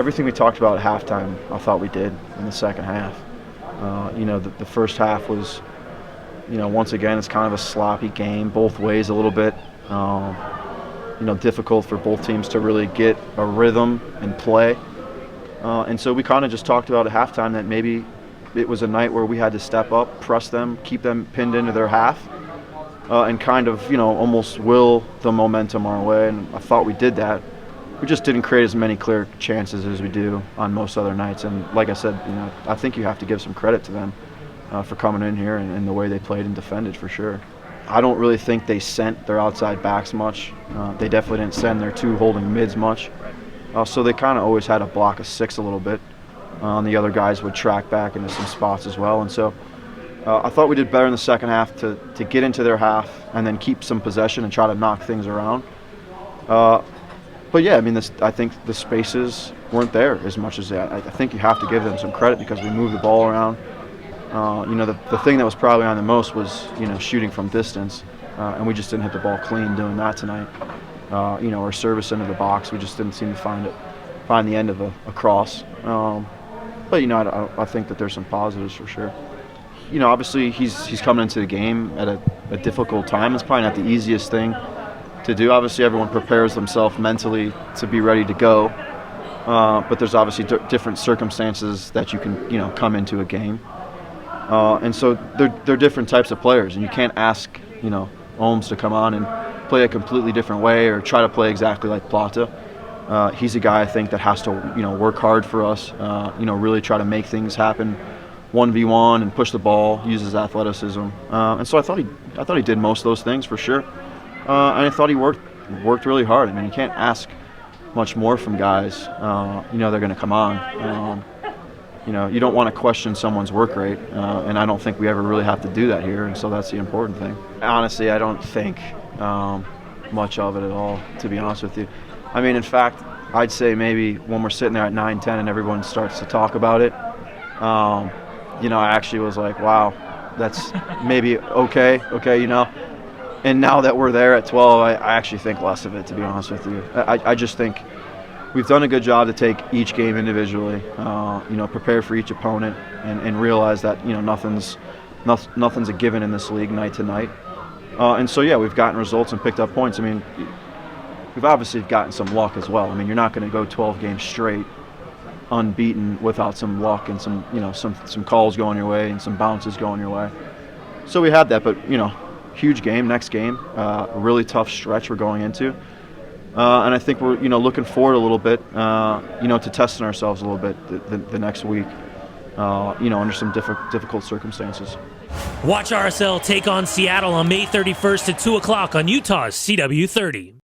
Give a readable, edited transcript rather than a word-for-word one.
everything we talked about at halftime, I thought we did in the second half. The first half was, once again, it's kind of a sloppy game, both ways a little bit. Difficult for both teams to really get a rhythm and play. And so we kind of just talked about at halftime that maybe it was a night where we had to step up, press them, keep them pinned into their half, and kind of, almost will the momentum our way. And I thought we did that. We just didn't create as many clear chances as we do on most other nights. And like I said, I think you have to give some credit to them for coming in here and the way they played and defended for sure. I don't really think they sent their outside backs much. They definitely didn't send their two holding mids much. So they kind of always had a block of six a little bit. The other guys would track back into some spots as well. And so I thought we did better in the second half to get into their half and then keep some possession and try to knock things around. But yeah, I think the spaces weren't there as much as I think you have to give them some credit because we moved the ball around. The thing that was probably on the most was, shooting from distance, and we just didn't hit the ball clean doing that tonight. Our service into the box, we just didn't seem to find the end of a cross. But I think that there's some positives for sure. Obviously he's coming into the game at a difficult time. It's probably not the easiest thing to do. Obviously everyone prepares themselves mentally to be ready to go, but there's obviously different circumstances that you can come into a game. And so they're different types of players, and you can't ask, Ohms to come on and play a completely different way or try to play exactly like Plata. He's a guy I think that has to, work hard for us, really try to make things happen 1v1 and push the ball, use his athleticism. And so I thought he did most of those things for sure. And I thought he worked really hard. You can't ask much more from guys, they're going to come on. You don't want to question someone's work rate, and I don't think we ever really have to do that here, and so that's the important thing. Honestly, I don't think much of it at all, to be honest with you. In fact, I'd say maybe when we're sitting there at 9-10 and everyone starts to talk about it, I actually was like, wow, that's maybe okay, And now that we're there at 12, I actually think less of it, to be honest with you. I just think we've done a good job to take each game individually, prepare for each opponent, and realize that nothing's a given in this league night to night. And so yeah, we've gotten results and picked up points. We've obviously gotten some luck as well. You're not going to go 12 games straight unbeaten without some luck and some calls going your way and some bounces going your way. So we had that, but huge game next game, a really tough stretch we're going into. And I think we're, looking forward a little bit, to testing ourselves a little bit the next week, under some difficult circumstances. Watch RSL take on Seattle on May 31st at 2 o'clock on Utah's CW30.